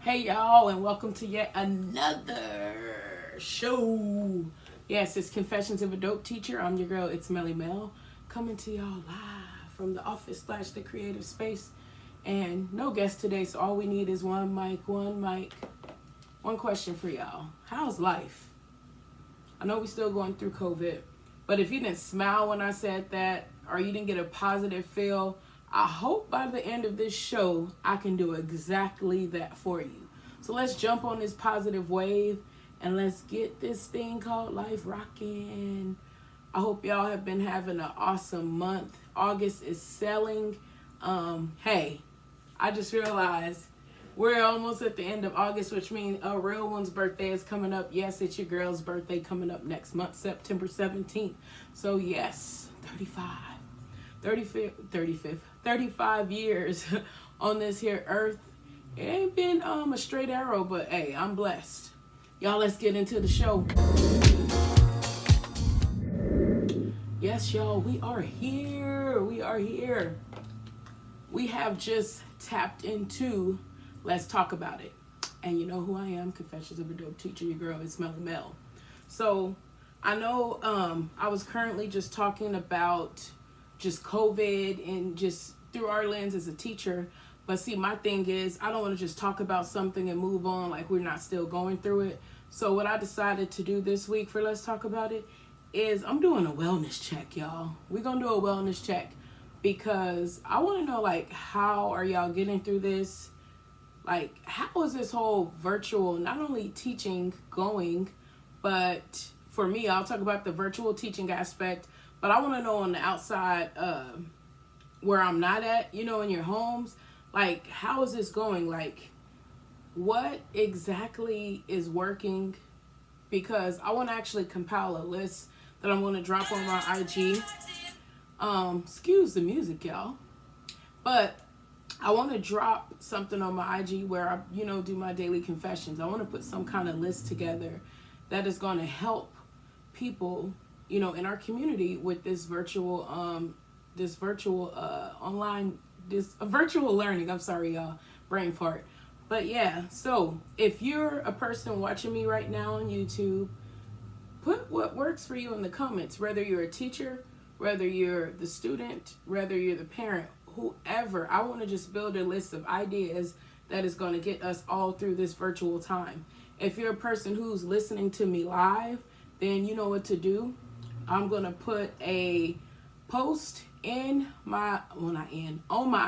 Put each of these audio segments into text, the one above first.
Hey y'all, and welcome to yet another show. Yes, it's Confessions of a Dope Teacher. I'm your girl, it's Melly Mel, coming to y'all live from the office / the creative space. And no guest today, so all we need is one mic. One question for y'all. How's life? I know we're still going through COVID, but if you didn't smile when I said that, or you didn't get a positive feel, I hope by the end of this show, I can do exactly that for you. So let's jump on this positive wave and let's get this thing called life rocking. I hope y'all have been having an awesome month. August is selling. Hey, I just realized we're almost at the end of August, which means a real one's birthday is coming up. Yes, it's your girl's birthday coming up next month, September 17th. So yes, 35 years on this here earth. It ain't been a straight arrow, but hey, I'm blessed. Y'all, let's get into the show. Yes, y'all, we are here. We have just tapped into Let's Talk About It. And you know who I am, Confessions of a Dope Teacher, your girl, it's Melly Mel. So I know I was currently just talking about just COVID and just through our lens as a teacher. But see, my thing is, I don't want to just talk about something and move on like we're not still going through it. So what I decided to do this week for Let's Talk About It is I'm doing a wellness check, y'all. We're going to do a wellness check because I want to know, like, how are y'all getting through this? Like, how is this whole virtual, not only teaching going, but for me, I'll talk about the virtual teaching aspect, but I want to know on the outside where I'm not at, in your homes, like, how is this going? Like, what exactly is working? Because I want to actually compile a list that I'm going to drop on my IG. Excuse the music, y'all. But I want to drop something on my IG where I, do my daily confessions. I want to put some kind of list together that is going to help people, in our community with this virtual virtual learning. I'm sorry, y'all, brain fart. But yeah, so if you're a person watching me right now on YouTube, put what works for you in the comments, whether you're a teacher, whether you're the student, whether you're the parent, whoever. I want to just build a list of ideas that is going to get us all through this virtual time. If you're a person who's listening to me live, then you know what to do. I'm going to put a post on my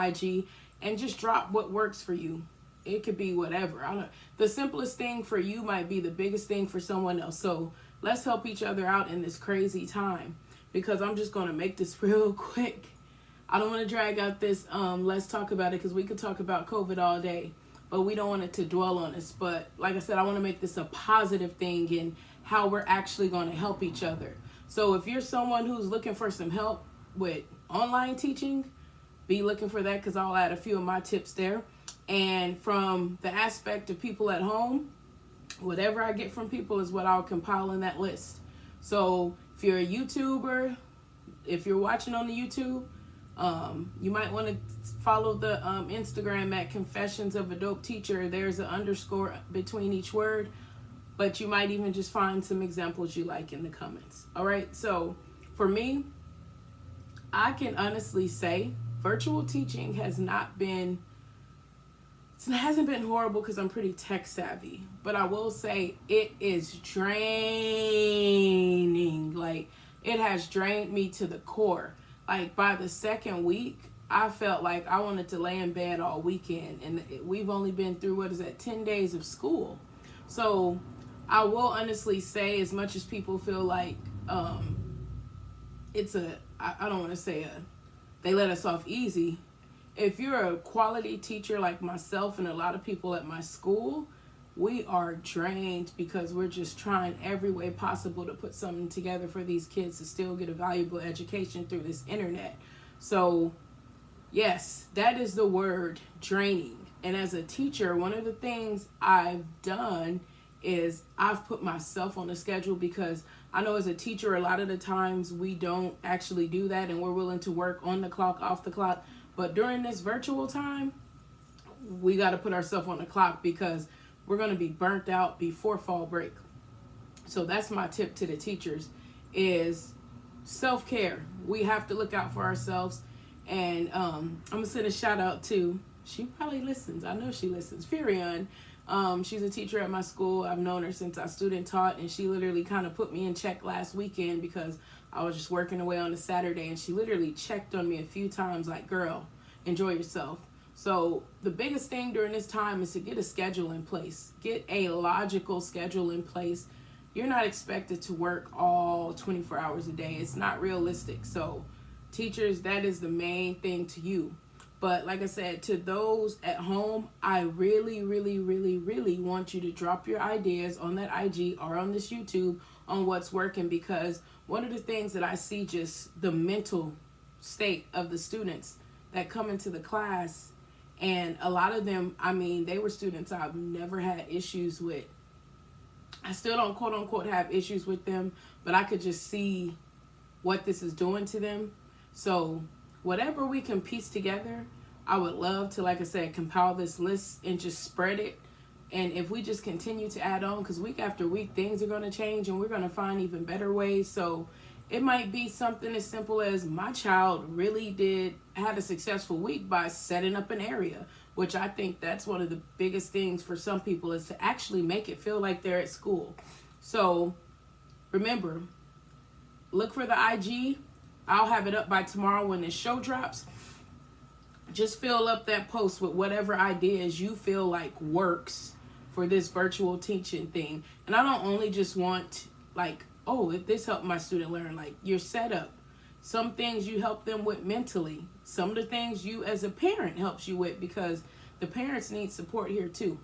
IG and just drop what works for you. It could be whatever. The simplest thing for you might be the biggest thing for someone else. So let's help each other out in this crazy time, because I'm just going to make this real quick. I don't want to drag out this Let's Talk About It, because we could talk about COVID all day, but we don't want it to dwell on us. But like I said, I want to make this a positive thing in how we're actually going to help each other. So if you're someone who's looking for some help with online teaching, be looking for that, because I'll add a few of my tips there. And from the aspect of people at home, whatever I get from people is what I'll compile in that list. So if you're a YouTuber, if you're watching on the YouTube, you might want to follow the Instagram at Confessions of a Dope Teacher. There's an underscore between each word, but you might even just find some examples you like in the comments. All right, so for me, I can honestly say virtual teaching hasn't been horrible because I'm pretty tech savvy, but I will say it is draining. Like, it has drained me to the core. Like, by the second week, I felt like I wanted to lay in bed all weekend, and we've only been through 10 days of school. So I will honestly say, as much as people feel like it's I don't want to say they let us off easy. If you're a quality teacher like myself and a lot of people at my school, we are drained because we're just trying every way possible to put something together for these kids to still get a valuable education through this internet. So yes, that is the word, draining. And as a teacher, one of the things I've done is I've put myself on a schedule, because I know as a teacher, a lot of the times we don't actually do that, and we're willing to work on the clock, off the clock. But during this virtual time, we got to put ourselves on the clock because we're going to be burnt out before fall break. So that's my tip to the teachers is self-care. We have to look out for ourselves. And I'm going to send a shout out to, she probably listens. I know she listens. Furion. She's a teacher at my school. I've known her since I student taught, and she literally kind of put me in check last weekend because I was just working away on a Saturday, and she literally checked on me a few times like, girl, enjoy yourself. So the biggest thing during this time is to get a schedule in place. Get a logical schedule in place. You're not expected to work all 24 hours a day. It's not realistic. So teachers, that is the main thing to you. But like I said, to those at home, I really, really, really, really want you to drop your ideas on that IG or on this YouTube on what's working, because one of the things that I see, just the mental state of the students that come into the class, and a lot of them, I mean, they were students I've never had issues with. I still don't quote unquote have issues with them, but I could just see what this is doing to them. So whatever we can piece together, I would love to, like I said, compile this list and just spread it. And if we just continue to add on, because week after week, things are going to change and we're going to find even better ways. So it might be something as simple as my child really had a successful week by setting up an area, which I think that's one of the biggest things for some people, is to actually make it feel like they're at school. So remember, look for the IG. I'll have it up by tomorrow when this show drops. Just fill up that post with whatever ideas you feel like works for this virtual teaching thing. And I don't only just want like, oh, if this helped my student learn, like your setup. Some things you help them with mentally. Some of the things you as a parent helps you with, because the parents need support here too.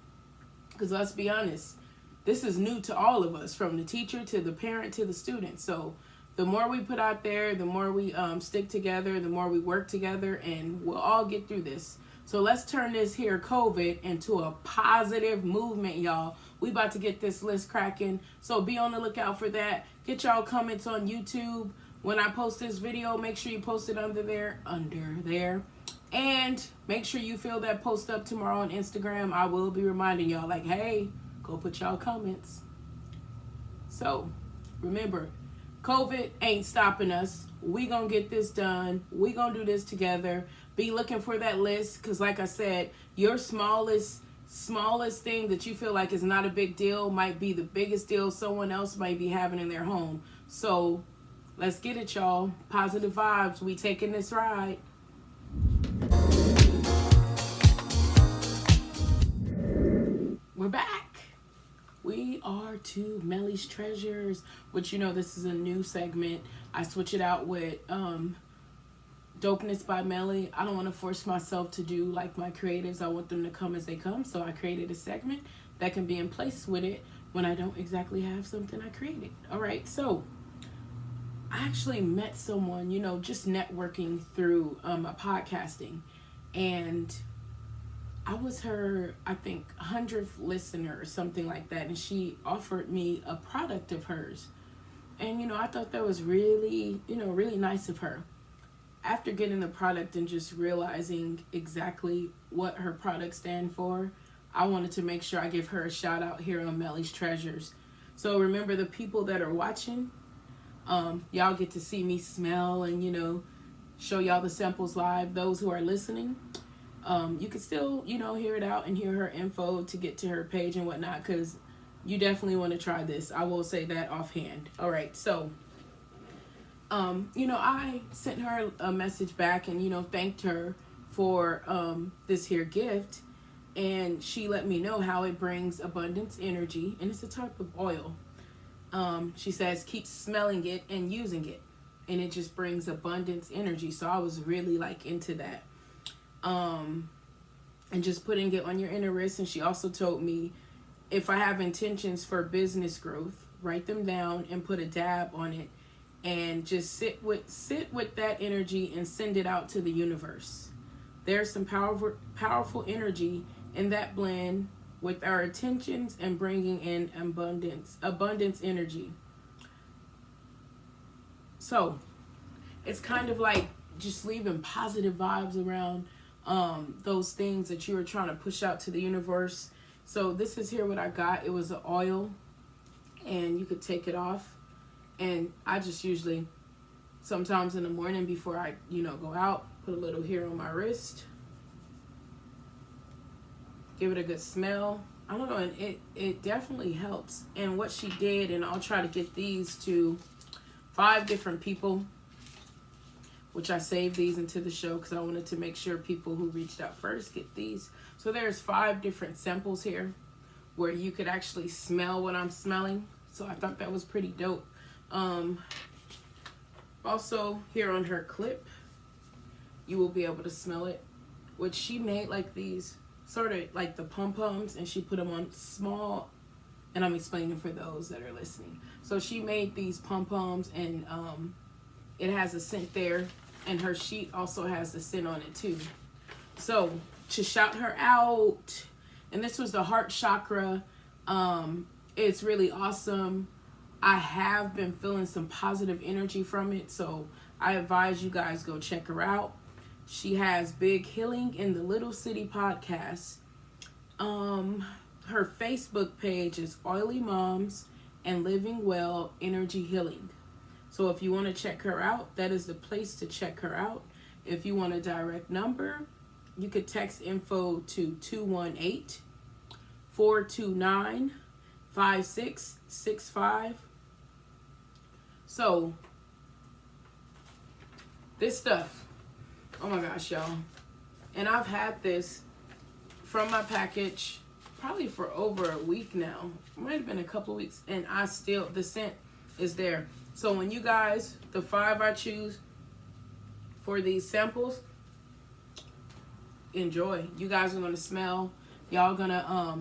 Because let's be honest, this is new to all of us, from the teacher to the parent to the student. So the more we put out there, the more we stick together, the more we work together, and we'll all get through this. So let's turn this here COVID into a positive movement, y'all. We about to get this list cracking. So be on the lookout for that. Get y'all comments on YouTube. When I post this video, make sure you post it under there. And make sure you fill that post up tomorrow on Instagram. I will be reminding y'all like, hey, go put y'all comments. So remember, COVID ain't stopping us. We gonna get this done. We gonna do this together. Be looking for that list, because like I said, your smallest thing that you feel like is not a big deal might be the biggest deal someone else might be having in their home. So let's get it, y'all. Positive vibes. We taking this ride. We're back. We are to Melly's Treasures, which, you know, this is a new segment. I switch it out with Dopeness by Melly. I don't want to force myself to do like my creatives. I want them to come as they come. So I created a segment that can be in place with it when I don't exactly have something I created. All right. So I actually met someone, you know, just networking through my podcasting, and I was her, I think, 100th listener or something like that. And she offered me a product of hers. And, you know, I thought that was really, you know, really nice of her. After getting the product and just realizing exactly what her products stand for, I wanted to make sure I give her a shout out here on Melly's Treasures. So remember, the people that are watching, y'all get to see me smell and, you know, show y'all the samples live. Those who are listening, you can still, you know, hear it out and hear her info to get to her page and whatnot, because you definitely want to try this. I will say that offhand. All right. So, you know, I sent her a message back and, you know, thanked her for this here gift. And she let me know how it brings abundance energy. And it's a type of oil. She says, keep smelling it and using it. And it just brings abundance energy. So I was really like into that. And just putting it on your inner wrist. And she also told me, if I have intentions for business growth, write them down and put a dab on it, and just sit with that energy and send it out to the universe. There's some powerful energy in that blend with our intentions and bringing in abundance energy. So it's kind of like just leaving positive vibes around those things that you were trying to push out to the universe. So this is here what I got. It was an oil, and you could take it off. And I just usually, sometimes in the morning before I, go out, put a little here on my wrist. Give it a good smell. I don't know, and it definitely helps. And what she did, and I'll try to get these to 5 different people, which I saved these into the show because I wanted to make sure people who reached out first get these. So there's 5 different samples here where you could actually smell what I'm smelling. So I thought that was pretty dope. Also here on her clip, you will be able to smell it, which she made like these sort of like the pom-poms, and she put them on small, and I'm explaining for those that are listening. So she made these pom-poms, and it has a scent there, and her sheet also has the scent on it too. So to shout her out, and this was the heart chakra. It's really awesome. I have been feeling some positive energy from it, so I advise you guys go check her out. She has Big Healing in the Little City podcast. Her Facebook page is Oily Moms and Living Well Energy Healing. So if you want to check her out, that is the place to check her out. If you want a direct number, you could text info to 218-429-5665. So this stuff, oh my gosh, y'all. And I've had this from my package probably for over a week now. It might have been a couple of weeks. And the scent is there. So when you guys, the 5 I choose for these samples, enjoy. You guys are going to smell. Y'all going to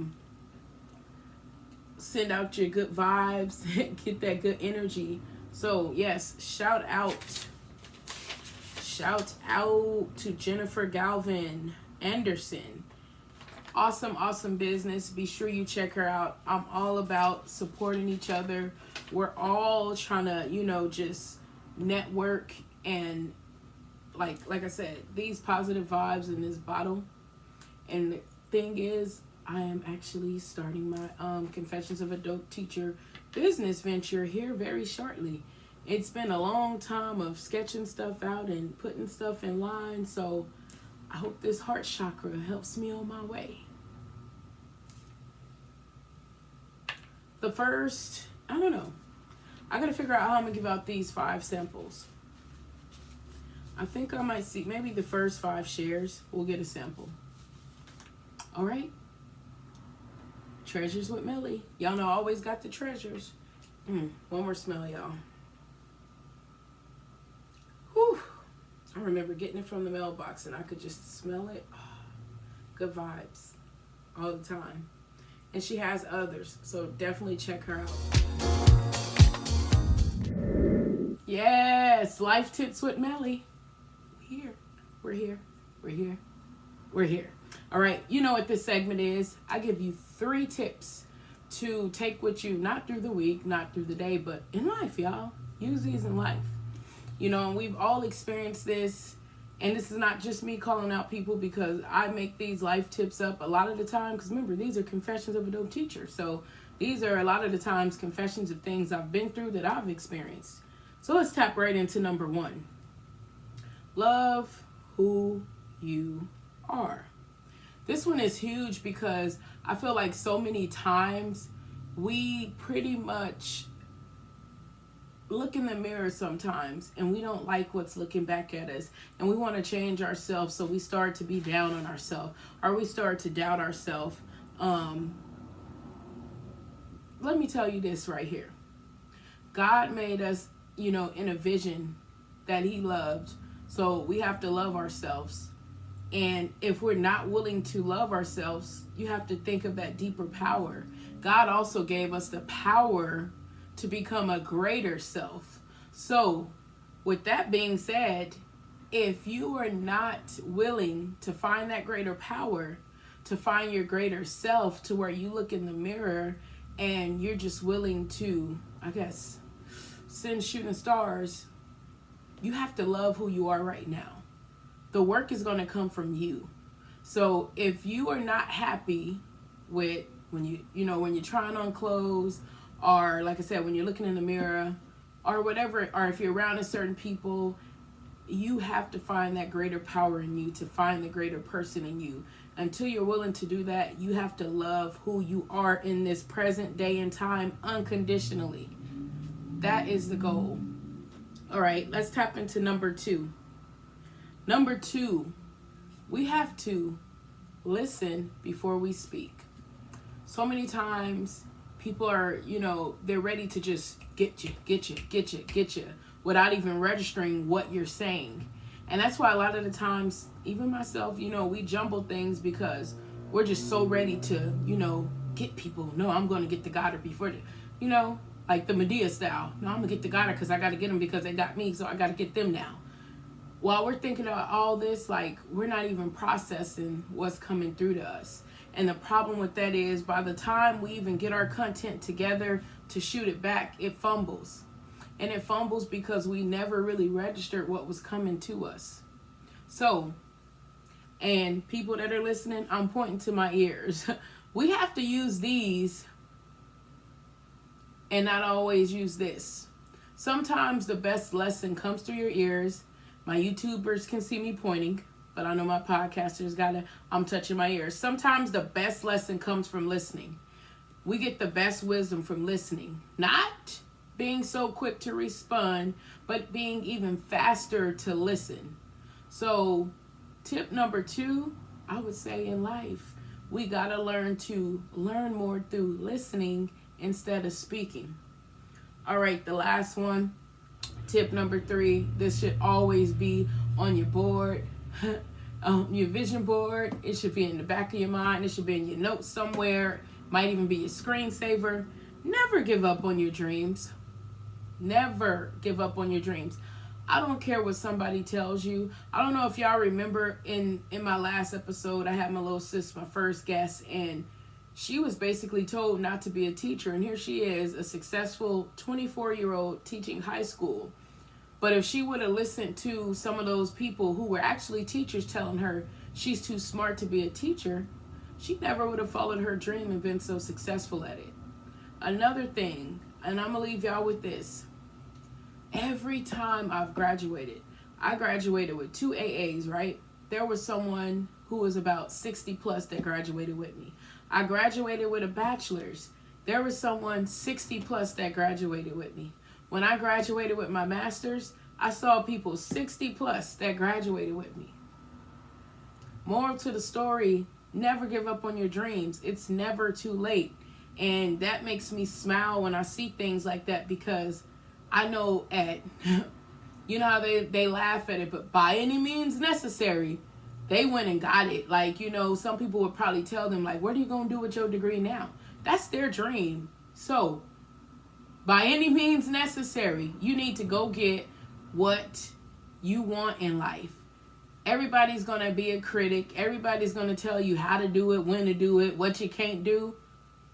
send out your good vibes. Get that good energy. So yes, shout out to Jennifer Galvin Anderson. Awesome business. Be sure you check her out. I'm all about supporting each other. We're all trying to, just network, and like I said, these positive vibes in this bottle. And the thing is, I am actually starting my Confessions of a Dope Teacher business venture here very shortly. It's been a long time of sketching stuff out and putting stuff in line, so I hope this heart chakra helps me on my way. The first, I don't know. I gotta figure out how I'm gonna give out these 5 samples. I think I might see, maybe the first 5 shares will get a sample. All right. Treasures with Millie. Y'all know I always got the treasures. One more smell, y'all. Whew. I remember getting it from the mailbox and I could just smell it. Oh, good vibes all the time. And she has others, so definitely check her out. Yes, Life Tips with Melly. We're here. All right, you know what this segment is. I give you 3 tips to take with you, not through the week, not through the day, but in life, y'all. Use these in life. And we've all experienced this. And this is not just me calling out people because I make these life tips up a lot of the time. Because remember, these are confessions of a dope teacher. So these are a lot of the times confessions of things I've been through that I've experienced. So let's tap right into number 1. Love who you are. This one is huge because I feel like so many times we pretty much look in the mirror sometimes and we don't like what's looking back at us, and we want to change ourselves, so we start to be down on ourselves, or we start to doubt ourselves. Let me tell you this right here. God made us, in a vision that he loved, so we have to love ourselves. And if we're not willing to love ourselves, you have to think of that deeper power. God also gave us the power to become a greater self. So with that being said, if you are not willing to find that greater power, to find your greater self, to where you look in the mirror and you're just willing to, send shooting stars, you have to love who you are right now. The work is going to come from you. So if you are not happy with when when you're trying on clothes, or like I said, when you're looking in the mirror, or whatever, or if you're around a certain people, you have to find that greater power in you, to find the greater person in you. Until you're willing to do that, you have to love who you are in this present day and time unconditionally. That is the goal. All right, let's tap into number 2. Number 2, we have to listen before we speak. So many times people are, they're ready to just get you without even registering what you're saying. And that's why a lot of the times, even myself, we jumble things because we're just so ready to, get people. No, I'm going to get the Goddard before the, like the Medea style. No, I'm going to get the Goddard because I got to get them because they got me, so I got to get them now. While we're thinking about all this, like, we're not even processing what's coming through to us. And the problem with that is, by the time we even get our content together to shoot it back, it fumbles. And it fumbles because we never really registered what was coming to us. So, and people that are listening, I'm pointing to my ears. We have to use these and not always use this. Sometimes the best lesson comes through your ears. My YouTubers can see me pointing, but I know my podcasters I'm touching my ears. Sometimes the best lesson comes from listening. We get the best wisdom from listening. Not being so quick to respond, but being even faster to listen. So tip number 2, I would say in life, we got to learn more through listening instead of speaking. All right, the last one, tip number 3, this should always be on your board, your vision board. It should be in the back of your mind. It should be in your notes somewhere. Might even be your screensaver. Never give up on your dreams. Never give up on your dreams. I don't care what somebody tells you. I don't know if y'all remember in my last episode, I had my little sis, my first guest, and she was basically told not to be a teacher. And here she is, a successful 24-year-old teaching high school. But if she would have listened to some of those people who were actually teachers telling her she's too smart to be a teacher, she never would have followed her dream and been so successful at it. Another thing, and I'm going to leave y'all with this. Every time I've graduated, I graduated with 2 AAs, right? There was someone who was about 60 plus that graduated with me. I graduated with a bachelor's. There was someone 60 plus that graduated with me. When I graduated with my master's, I saw people 60 plus that graduated with me. Moral to the story, never give up on your dreams. It's never too late. And that makes me smile when I see things like that, because I know you know how they laugh at it, but by any means necessary, they went and got it. Like, some people would probably tell them, like, what are you going to do with your degree now? That's their dream. So, by any means necessary, you need to go get what you want in life. Everybody's going to be a critic. Everybody's going to tell you how to do it, when to do it, what you can't do.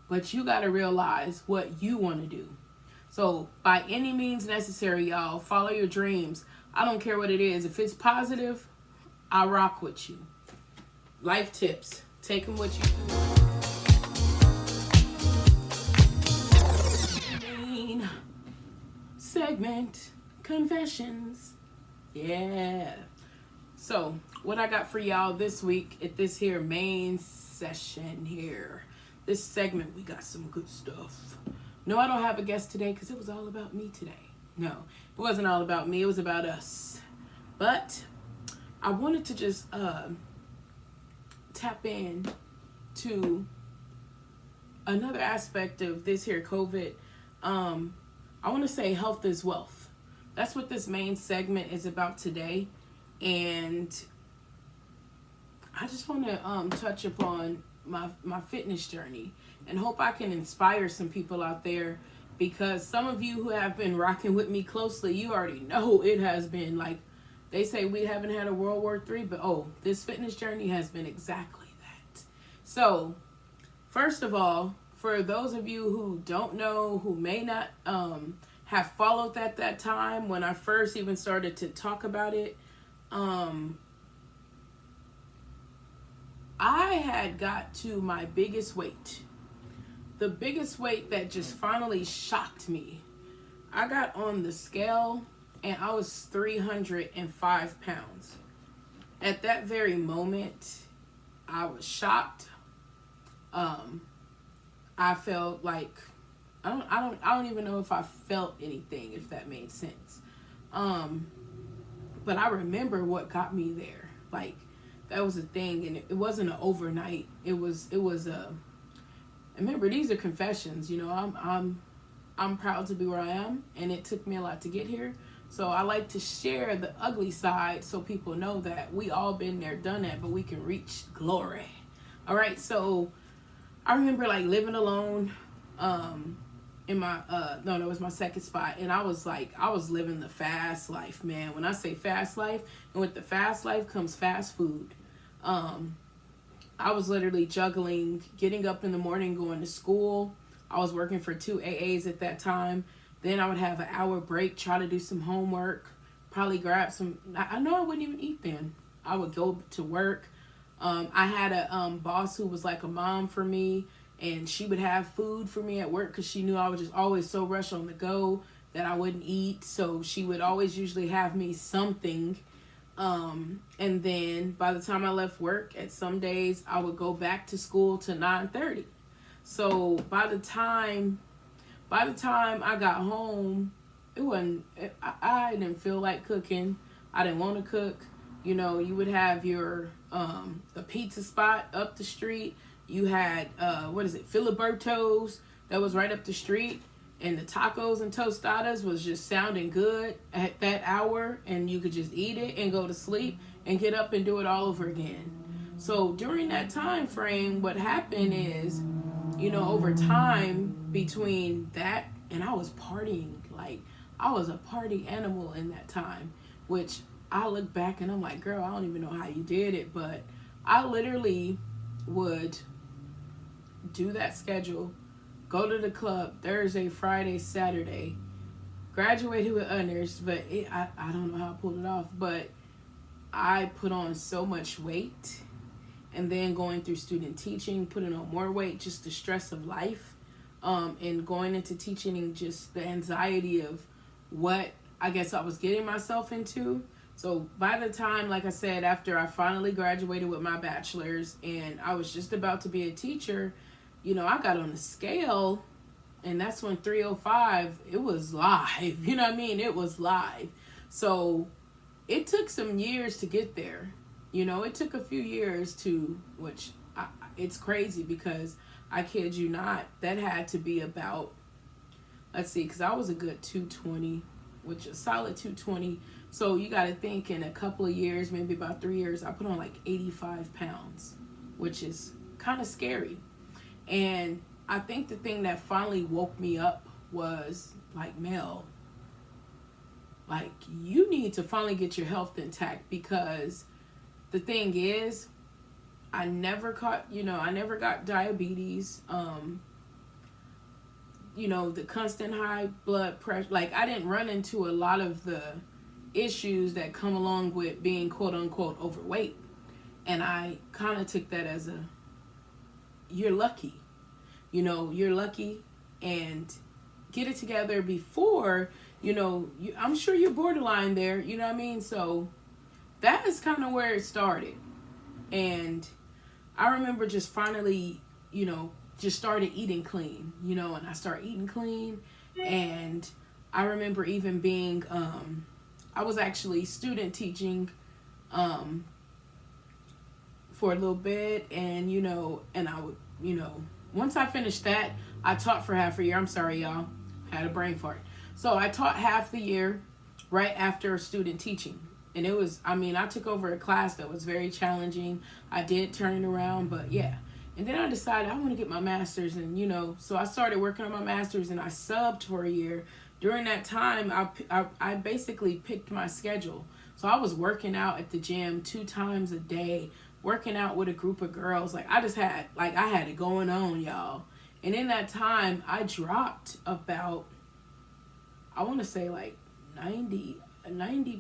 But you got to realize what you want to do. So by any means necessary, y'all, follow your dreams. I don't care what it is. If it's positive, I rock with you. Life tips. Take them with you. Main segment, confessions. Yeah. So what I got for y'all this week at this here main session here. This segment, we got some good stuff. No, I don't have a guest today because it was all about me today. No, it wasn't all about me. It was about us. But I wanted to just tap in to another aspect of this here COVID. I want to say health is wealth. That's what this main segment is about today. And I just want to touch upon my fitness journey and hope I can inspire some people out there, because some of you who have been rocking with me closely, you already know it has been like, they say we haven't had a World War III, but this fitness journey has been exactly that. So first of all, for those of you who don't know, who may not have followed that time when I first even started to talk about it, I had got to my biggest weight. The biggest weight that just finally shocked me. I got on the scale and I was 305 pounds. At that very moment, I was shocked. I felt like I don't even know if I felt anything, if that made sense. But I remember what got me there. Like, that was a thing, and it wasn't an overnight. It was a. Remember, these are confessions. You know, I'm proud to be where I am, and it took me a lot to get here. So I like to share the ugly side so people know that we all been there, done that, but we can reach glory. All right, so I remember like living alone in my no, that was my second spot, and I was living the fast life, man. When I say fast life, and with the fast life comes fast food. I was literally juggling getting up in the morning, going to school. I was working for 2 AAs at that time. Then I would have an hour break, try to do some homework, probably grab some. I know I wouldn't even eat then. I would go to work. I had a boss who was like a mom for me, and she would have food for me at work because she knew I was just always so rushed on the go that I wouldn't eat. So she would always usually have me something. And then by the time I left work, at some days I would go back to school to 9:30. So by the time I got home, I didn't feel like cooking. I didn't want to cook. You know, you would have your the pizza spot up the street. You had Filiberto's that was right up the street, and the tacos and tostadas was just sounding good at that hour, and you could just eat it and go to sleep and get up and do it all over again. So during that time frame, what happened is, you know, over time between that and I was partying, like I was a party animal in that time, which I look back and I'm like, girl, I don't even know how you did it, but I literally would do that schedule, go to the club Thursday, Friday, Saturday, graduated with honors, but I don't know how I pulled it off, but I put on so much weight, and then going through student teaching, putting on more weight, just the stress of life, and going into teaching and just the anxiety of what I guess I was getting myself into. So by the time, like I said, after I finally graduated with my bachelor's and I was just about to be a teacher, you know, I got on the scale, and that's when 305, it was live. You know what I mean? It was live. So it took some years to get there. You know, it took a few years it's crazy because I kid you not, that had to be about, let's see, because I was a good 220, which is solid 220. So you got to think in a couple of years, maybe about 3 years, I put on like 85 pounds, which is kind of scary. And I think the thing that finally woke me up was like, Mel, like you need to finally get your health intact, because the thing is, I never got diabetes. You know, the constant high blood pressure, like I didn't run into a lot of the issues that come along with being quote unquote overweight. And I kind of took that as you're lucky. You know, you're lucky, and get it together before, you know, I'm sure you're borderline there, you know what I mean? So that is kind of where it started. And I remember just finally, you know, just started eating clean, you know, and I started eating clean. And I remember even being, I was actually student teaching for a little bit, and, you know, and I would, you know, once I finished that, I taught for half a year. I'm sorry, y'all. Had a brain fart. So I taught half the year right after student teaching. And it was, I took over a class that was very challenging. I did turn it around, but yeah. And then I decided I want to get my master's, and, you know, so I started working on my master's, and I subbed for a year. During that time, I basically picked my schedule. So I was working out at the gym 2 times a day, working out with a group of girls. Like I had it going on, y'all. And in that time, I dropped about, I want to say like 90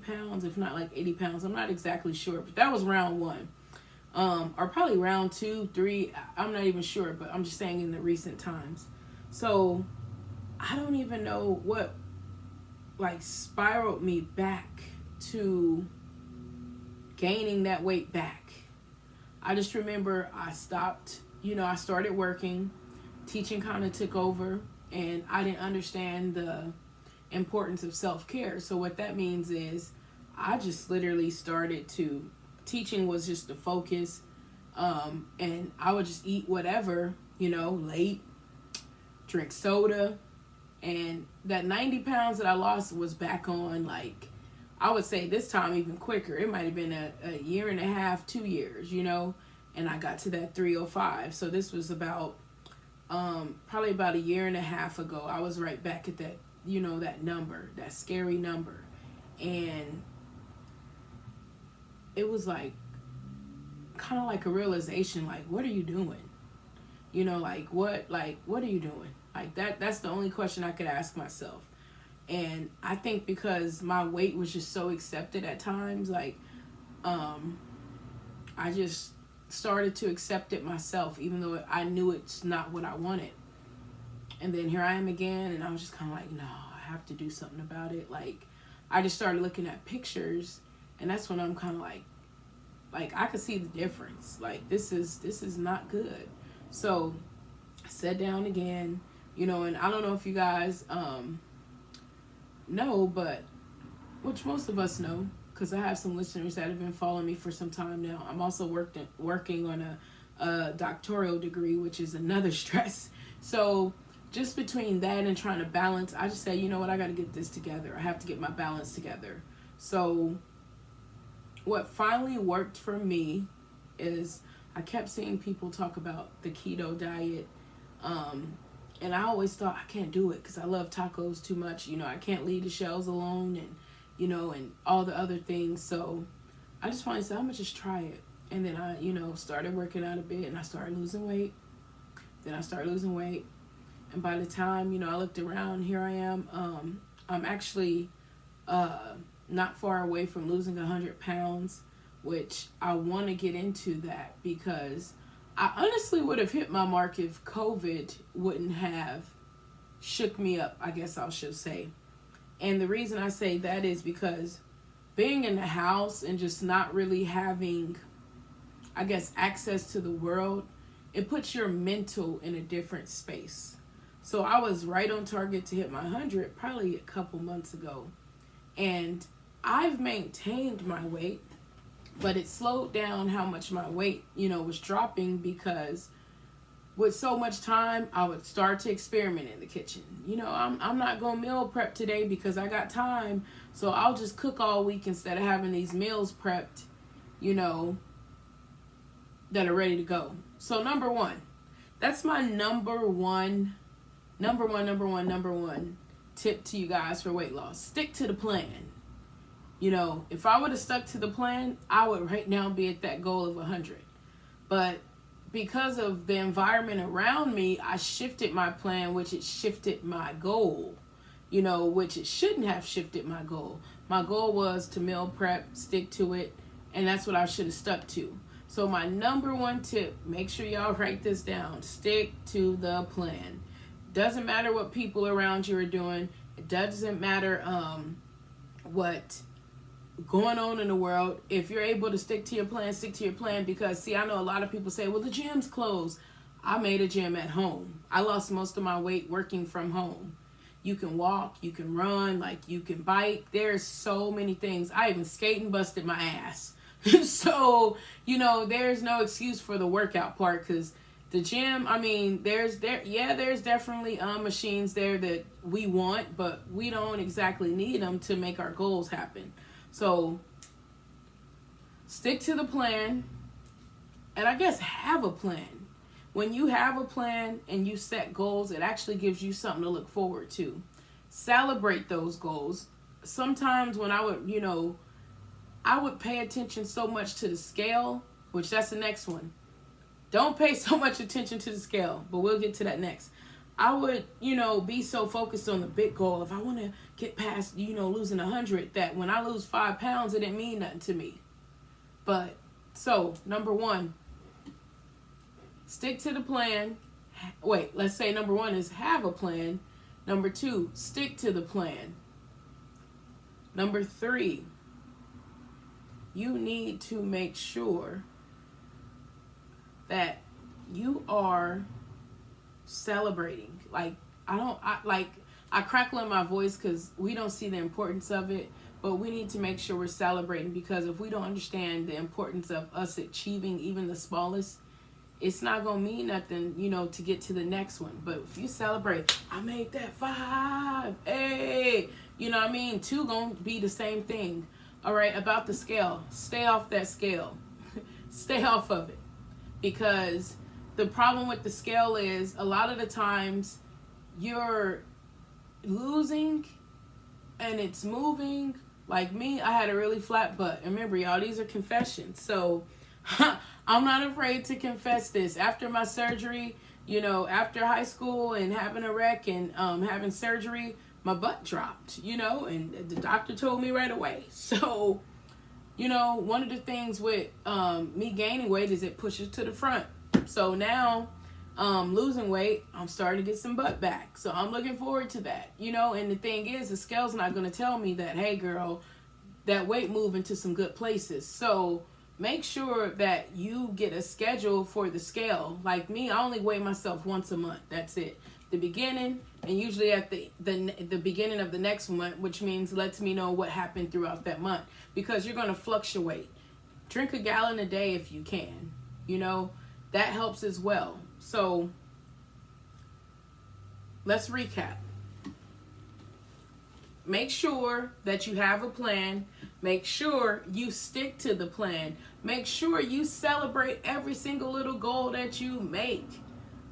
pounds, if not like 80 pounds. I'm not exactly sure, but that was round 1. or probably round 2, 3. I'm not even sure, but I'm just saying in the recent times. So I don't even know what like spiraled me back to gaining that weight back. I just remember I stopped, I started working, teaching kind of took over, and I didn't understand the importance of self-care. So what that means is I just literally started to, teaching was just the focus, and I would just eat whatever, late, drink soda, and that 90 pounds that I lost was back on, like, I would say this time even quicker. It might have been a year and a half, 2 years, and I got to that 305. So this was about, probably about a year and a half ago. I was right back at that, that number, that scary number. And it was like, kind of like a realization, like, what are you doing? What are you doing? Like that's the only question I could ask myself. And I think because my weight was just so accepted at times, like, I just started to accept it myself, even though I knew it's not what I wanted. And then here I am again, and I was just kind of like, no, I have to do something about it. Like, I just started looking at pictures, and that's when I'm kind of like I could see the difference. Like, this is not good. So I sat down again, and I don't know if you guys know, but which most of us know, because I have some listeners that have been following me for some time now. I'm also working on a doctoral degree, which is another stress. So just between that and trying to balance, I just say, you know what, I got to get this together. I have to get my balance together. So what finally worked for me is I kept seeing people talk about the keto diet. And I always thought I can't do it because I love tacos too much. I can't leave the shells alone and, and all the other things. So I just finally said, I'm going to just try it. And then I, started working out a bit, and I started losing weight. Then I started losing weight. And by the time, I looked around, here I am. I'm actually not far away from losing 100 pounds, which I want to get into that because I honestly would have hit my mark if COVID wouldn't have shook me up, I guess I should say. And the reason I say that is because being in the house and just not really having, I guess, access to the world, it puts your mental in a different space. So I was right on target to hit my 100 probably a couple months ago. And I've maintained my weight, but it slowed down how much my weight, was dropping because with so much time, I would start to experiment in the kitchen. I'm not going to meal prep today because I got time, so I'll just cook all week instead of having these meals prepped, that are ready to go. So number one, that's my number one tip to you guys for weight loss. Stick to the plan. If I would have stuck to the plan, I would right now be at that goal of 100. But because of the environment around me, I shifted my plan, which it shifted my goal, which it shouldn't have shifted my goal. My goal was to meal prep, stick to it, and that's what I should have stuck to. So my number one tip, make sure y'all write this down, stick to the plan. Doesn't matter what people around you are doing. It doesn't matter what going on in the world. If you're able to stick to your plan, stick to your plan. Because see, I know a lot of people say, well, the gym's closed. I made a gym at home. I lost most of my weight working from home. You can walk, you can run, like you can bike. There's so many things. I even skate and busted my ass. So, there's no excuse for the workout part, because the gym, I mean, there's definitely machines there that we want, but we don't exactly need them to make our goals happen. So stick to the plan, and I guess have a plan. When you have a plan and you set goals, it actually gives you something to look forward to. Celebrate those goals. Sometimes when I would pay attention so much to the scale, which that's the next one. Don't pay so much attention to the scale, but we'll get to that next. I would, be so focused on the big goal. If I want to get past, losing 100, that when I lose 5 pounds, it didn't mean nothing to me. But So, number one, stick to the plan. Wait, let's say number one is have a plan. Number two, stick to the plan. Number three, you need to make sure that you are celebrating. Like, I crackle in my voice because we don't see the importance of it, but we need to make sure we're celebrating, because if we don't understand the importance of us achieving even the smallest, it's not going to mean nothing, to get to the next one. But if you celebrate, I made that 5, hey, 2 going to be the same thing. All right, about the scale, stay off that scale. Stay off of it. Because the problem with the scale is a lot of the times you're losing and it's moving. Like me, I had a really flat butt. And remember, y'all, these are confessions. So I'm not afraid to confess this. After my surgery, after high school and having a wreck and having surgery, my butt dropped, and the doctor told me right away. So, one of the things with me gaining weight is it pushes to the front. So now losing weight, I'm starting to get some butt back. So I'm looking forward to that, and the thing is, the scale's not going to tell me that, hey girl, that weight moving to some good places. So make sure that you get a schedule for the scale. Like me, I only weigh myself once a month. That's it. The beginning, and usually at the beginning of the next month, which means lets me know what happened throughout that month, because you're going to fluctuate. Drink a gallon a day if you can. That helps as well. So let's recap. Make sure that you have a plan. Make sure you stick to the plan. Make sure you celebrate every single little goal that you make.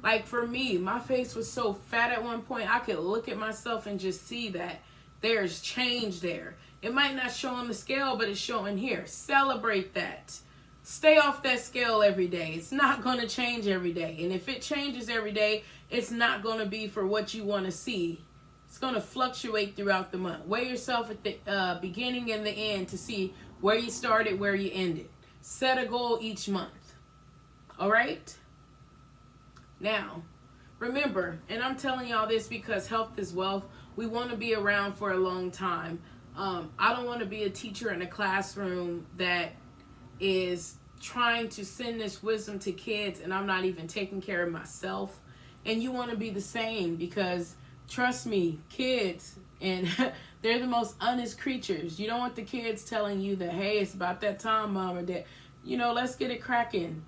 Like for me, my face was so fat at one point, I could look at myself and just see that there's change there. It might not show on the scale, but it's showing here. Celebrate that. Stay off that scale every day. It's not going to change every day. And if it changes every day, it's not going to be for what you want to see. It's going to fluctuate throughout the month. Weigh yourself at the beginning and the end to see where you started, where you ended. Set a goal each month. All right? Now, remember, and I'm telling y'all this because health is wealth. We want to be around for a long time. I don't want to be a teacher in a classroom that is trying to send this wisdom to kids and I'm not even taking care of myself. And you want to be the same, because trust me, kids, and they're the most honest creatures. You don't want the kids telling you that, hey, it's about that time, mom or dad. Let's get it cracking.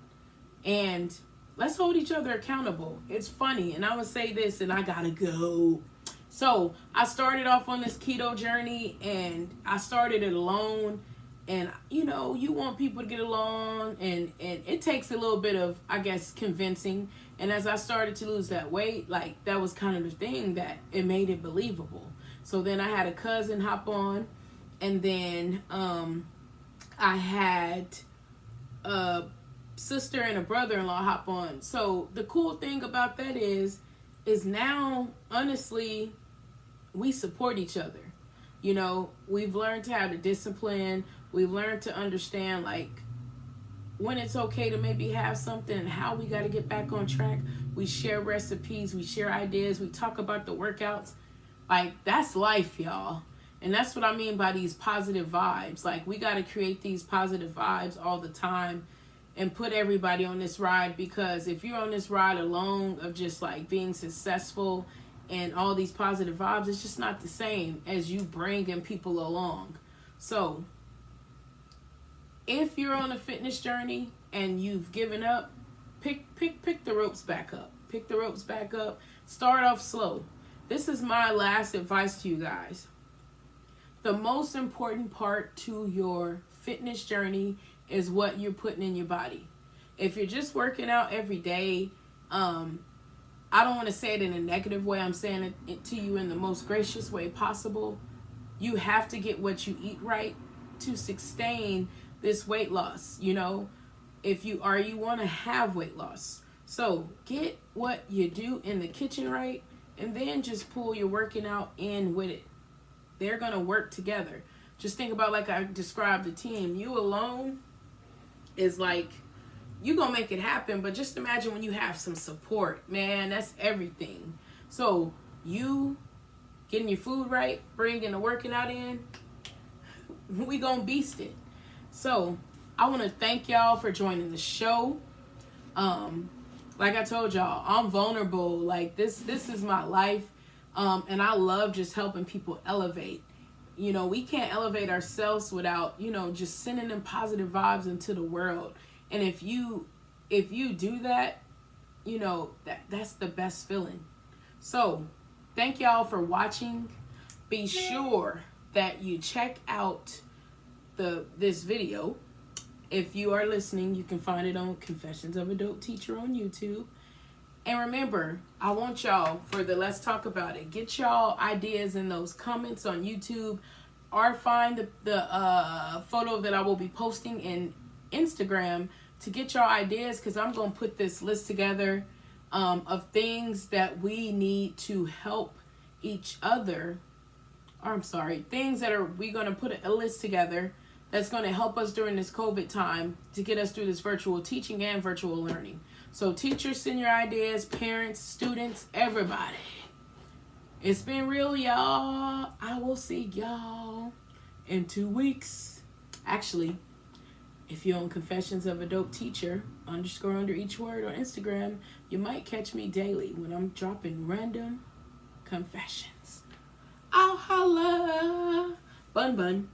And let's hold each other accountable. It's funny. And I would say this, and I gotta go. So I started off on this keto journey, and I started it alone. And, you want people to get along, and it takes a little bit of, I guess, convincing. And as I started to lose that weight, like, that was kind of the thing that it made it believable. So then I had a cousin hop on, and then I had a sister and a brother-in-law hop on. So the cool thing about that is now, honestly, we support each other. We've learned to have the discipline. We've learned to understand, like, when it's okay to maybe have something and how we got to get back on track. We share recipes. We share ideas. We talk about the workouts. Like, that's life, y'all. And that's what I mean by these positive vibes. Like, we got to create these positive vibes all the time and put everybody on this ride, because if you're on this ride alone of just, like, being successful and all these positive vibes, it's just not the same as you bringing people along. So if you're on a fitness journey and you've given up, pick the ropes back up. Pick the ropes back up. Start off slow. This is my last advice to you guys. The most important part to your fitness journey is what you're putting in your body. If you're just working out every day, I don't want to say it in a negative way. I'm saying it to you in the most gracious way possible. You have to get what you eat right to sustain this weight loss. If you want to have weight loss. So get what you do in the kitchen right, and then just pull your working out in with it. They're going to work together. Just think about, like I described the team. You alone, is like, you gonna make it happen, but just imagine when you have some support, man, that's everything. So you getting your food right, bringing the working out in, we gonna beast it. So I want to thank y'all for joining the show. Like I told y'all, I'm vulnerable. Like this is my life. And I love just helping people elevate. You know, we can't elevate ourselves without, you know, just sending them positive vibes into the world. And if you do that, you know, that's the best feeling. So thank y'all for watching. Be sure that you check out this video. If you are listening, you can find it on Confessions of a Dope Teacher on YouTube. And remember, I want y'all, for the Let's Talk About It, get y'all ideas in those comments on YouTube, or find the photo that I will be posting in Instagram to get y'all ideas, because I'm going to put this list together of things that we need to help each other. Or I'm sorry, things that we're going to put a list together that's going to help us during this COVID time to get us through this virtual teaching and virtual learning. So teachers, send your ideas, parents, students, everybody. It's been real, y'all. I will see y'all in 2 weeks. Actually, if you're on Confessions of a Dope Teacher _ under each word on Instagram, you might catch me daily when I'm dropping random confessions. I'll holla. Bun bun.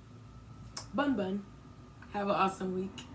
Bun bun. Have an awesome week.